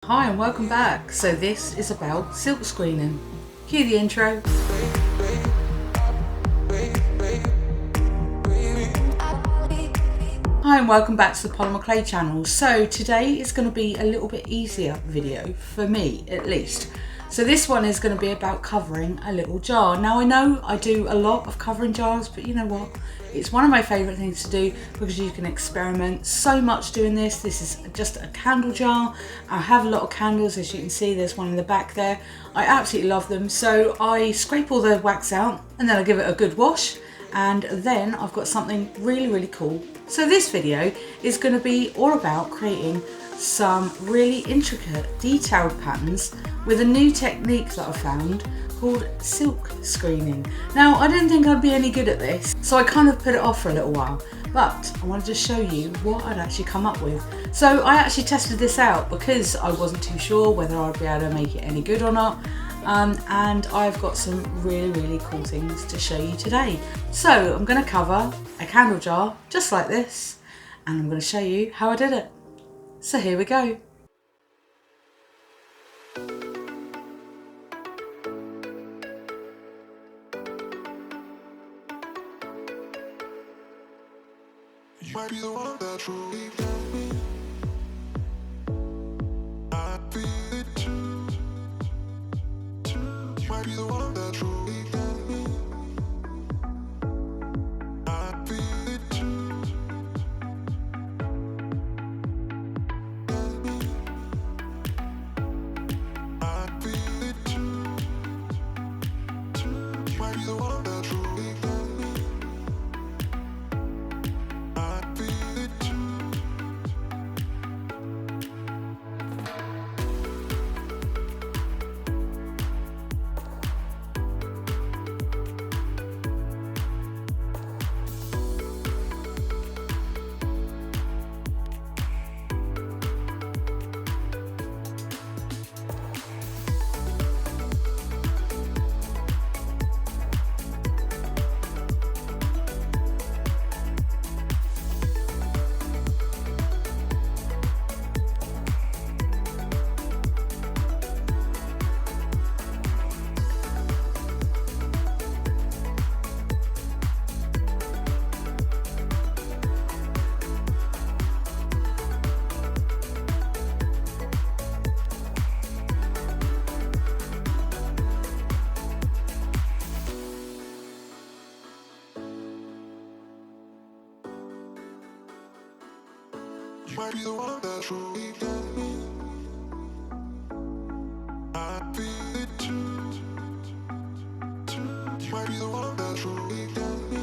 Hi and welcome back. So this is about silk screening. Cue the intro. Hi and welcome back to the Polymer Clay channel. So today is going to be a little bit easier video, for me at least. So this one is going to be about covering a little jar. Now I know I do a lot of covering jars, but you know what? It's one of my favourite things to do because you can experiment so much doing this. This is just a candle jar. I have a lot of candles, as you can see, there's one in the back there. I absolutely love them. So I scrape all the wax out and then I give it a good wash, and then I've got something really cool. So this video is going to be all about creating some really intricate detailed patterns with a new technique that I found called silk screening. Now I didn't think I'd be any good at this, so I kind of put it off for a little while, but I wanted to show you what I'd actually come up with. So I actually tested this out because I wasn't too sure whether I'd be able to make it any good or not. And I've got some really cool things to show you today. So I'm going to cover a candle jar just like this, and I'm going to show you how I did it. So here we go. You might be the one that truly got me. I feel it too. You might be the one that truly got me. I feel it too. I feel it too. You might be the one that truly got me. I feel it too. You might be the one that truly got me. I feel it too. You might be the one that truly got me.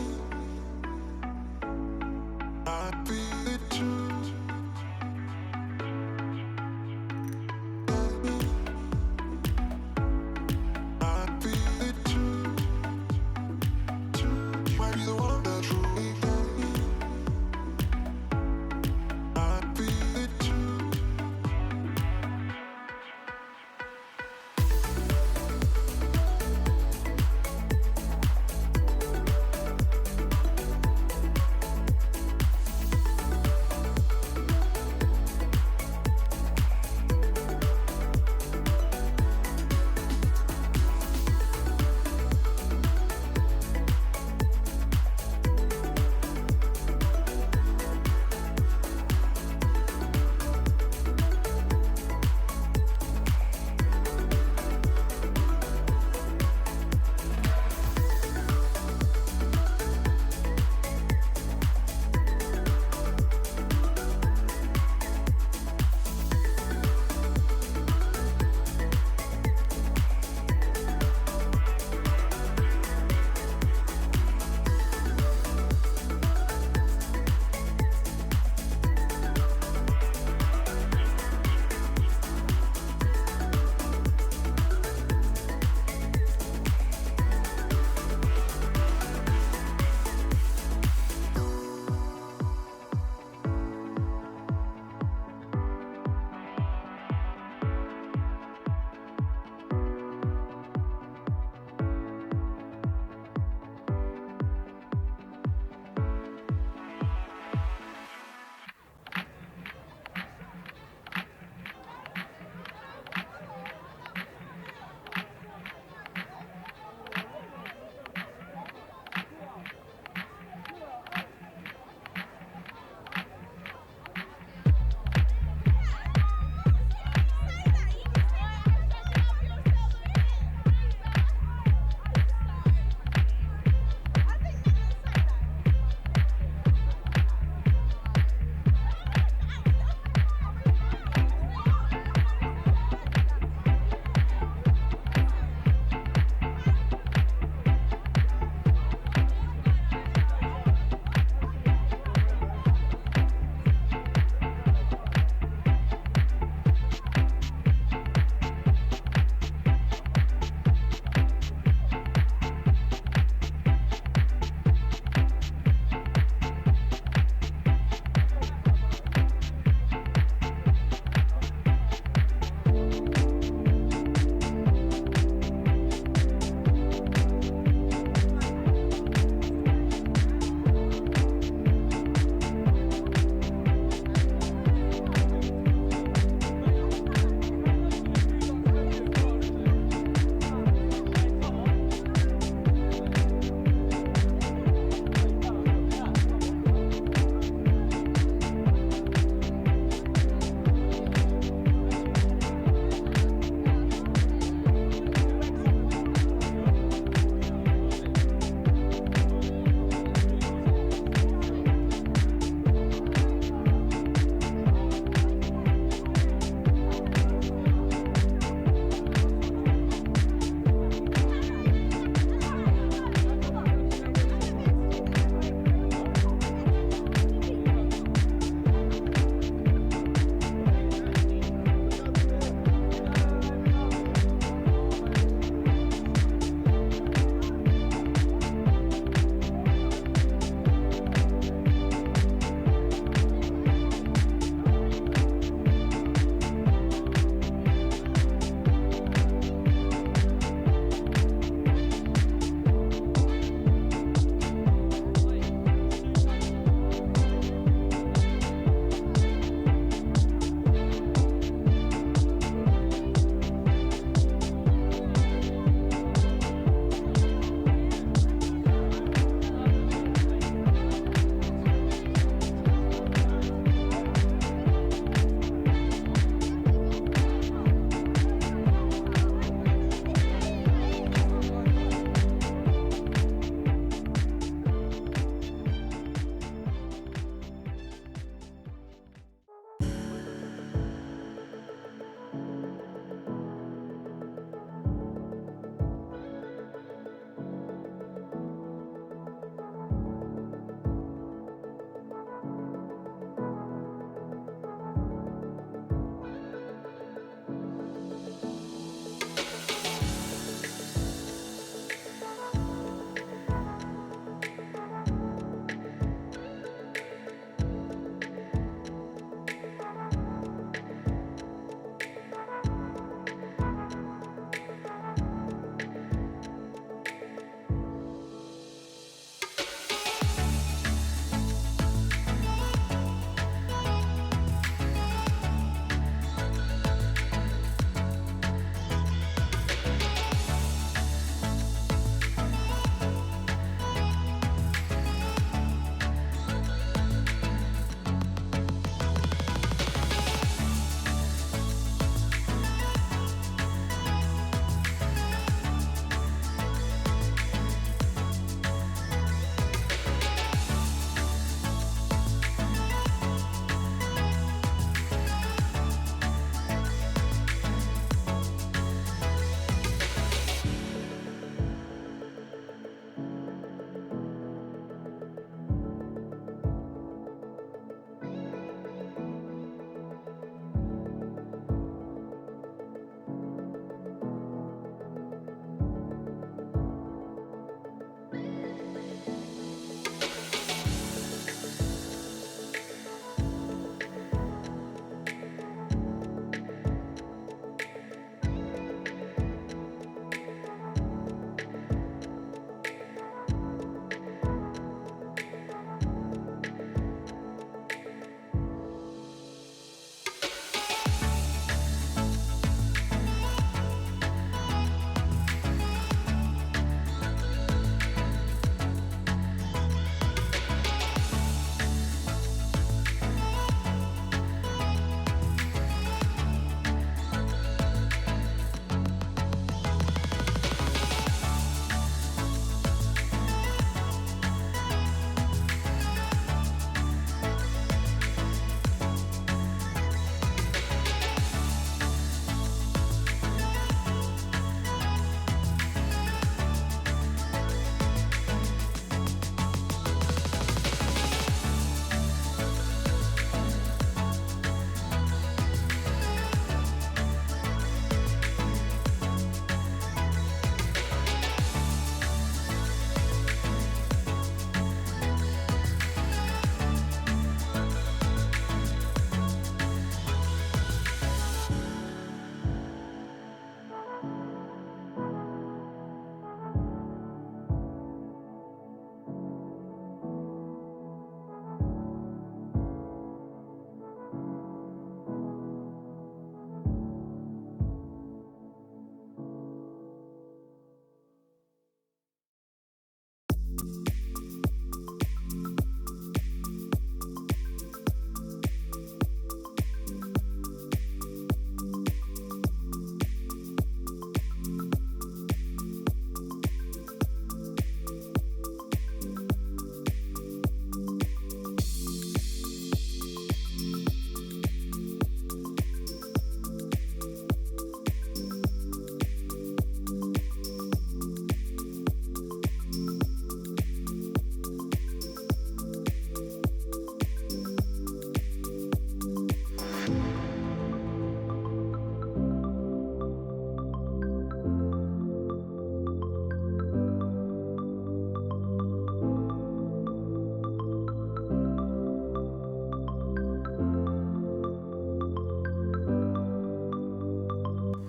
I feel it too. I feel it too. You might be the one that truly got me. I feel it too.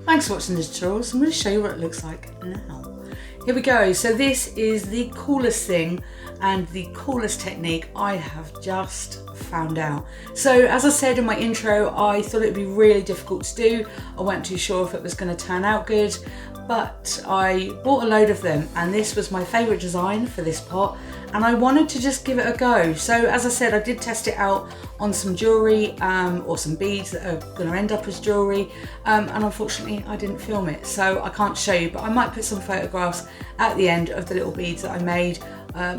Thanks for watching this tutorial. So I'm going to show you what it looks like now. Here we go. So this is the coolest thing and the coolest technique I have just found out. So as I said in my intro, I thought it'd be really difficult to do. I wasn't too sure if it was going to turn out good, but I bought a load of them and this was my favourite design for this pot and I wanted to just give it a go. So as I said, I did test it out on some jewellery or some beads that are going to end up as jewellery, and unfortunately I didn't film it, so I can't show you, but I might put some photographs at the end of the little beads that I made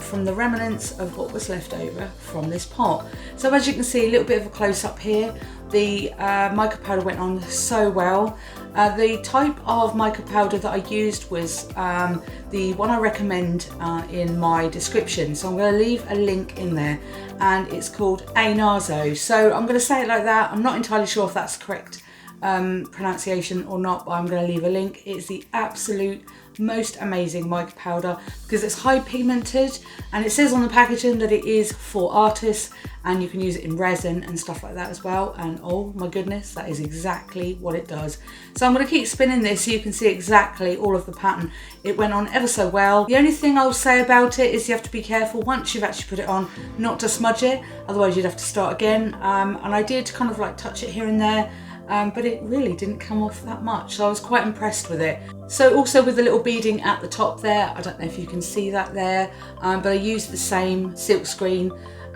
from the remnants of what was left over from this pot. So as you can see, a little bit of a close-up here. The mica powder went on so well. The type of mica powder that I used was the one I recommend in my description, so I'm going to leave a link in there, and it's called A-NRZO. So I'm going to say it like that. I'm not entirely sure if that's correct pronunciation or not, but I'm going to leave a link. It's the absolute most amazing mica powder because it's high pigmented, and it says on the packaging that it is for artists and you can use it in resin and stuff like that as well, and oh my goodness, that is exactly what it does. So I'm going to keep spinning this so you can see exactly all of the pattern. It went on ever so well. The only thing I'll say about it is you have to be careful once you've actually put it on not to smudge it, otherwise you'd have to start again, and I did kind of like touch it here and there. But it really didn't come off that much, so I was quite impressed with it. So also with the little beading at the top there, I don't know if you can see that there, but I used the same silk screen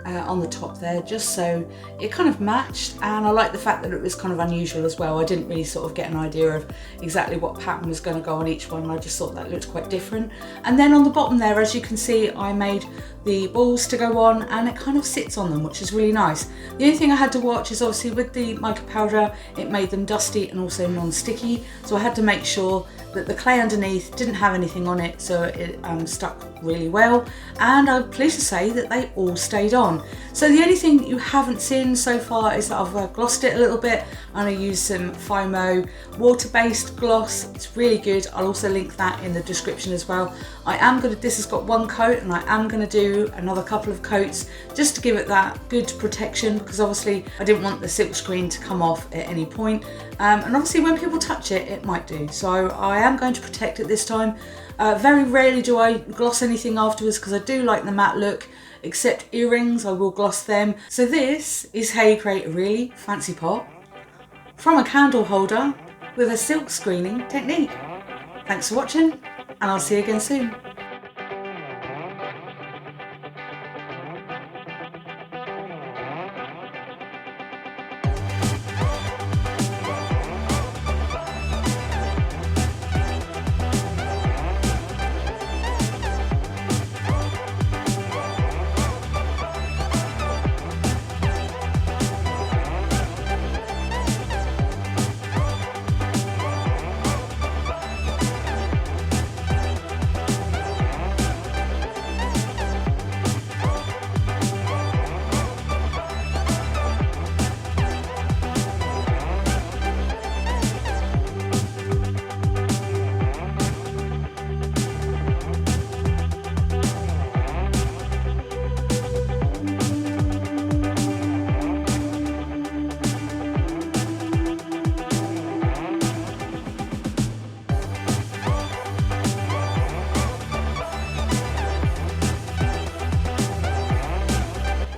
on the top there just so it kind of matched, and I like the fact that it was kind of unusual as well. I didn't really sort of get an idea of exactly what pattern was going to go on each one, I just thought that looked quite different. And then on the bottom there, as you can see, I made the balls to go on and it kind of sits on them, which is really nice. The only thing I had to watch is obviously with the mica powder, it made them dusty and also non-sticky, so I had to make sure that the clay underneath didn't have anything on it, so it stuck really well, and I'm pleased to say that they all stayed on. So the only thing you haven't seen so far is that I've glossed it a little bit, and I used some PHILSP water-based gloss. It's really good. I'll also link that in the description as well. This has got one coat and I am going to do another couple of coats just to give it that good protection, because obviously I didn't want the silk screen to come off at any point, and obviously when people touch it, it might do. So I am going to protect it this time. Very rarely do I gloss anything afterwards because I do like the matte look, except earrings, I will gloss them. So this is how you create a really fancy pot from a candle holder with a silk screening technique. Thanks for watching, and I'll see you again soon.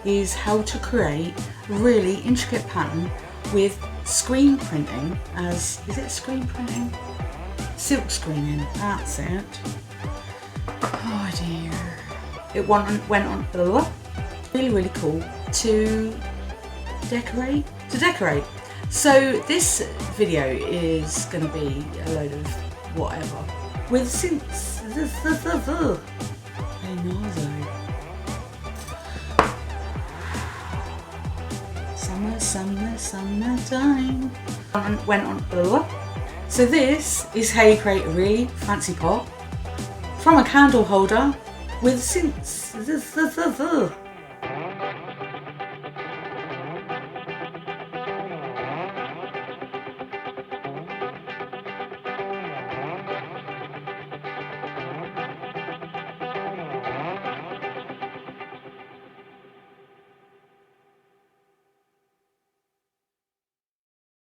Is how to create a really intricate pattern with screen printing is it screen printing? Silk screening, that's it. Oh dear. It went on really cool to decorate. So this video is going to be a load of whatever with A-NRZO. Summertime. So this is how you create a really fancy pot from a candle holder with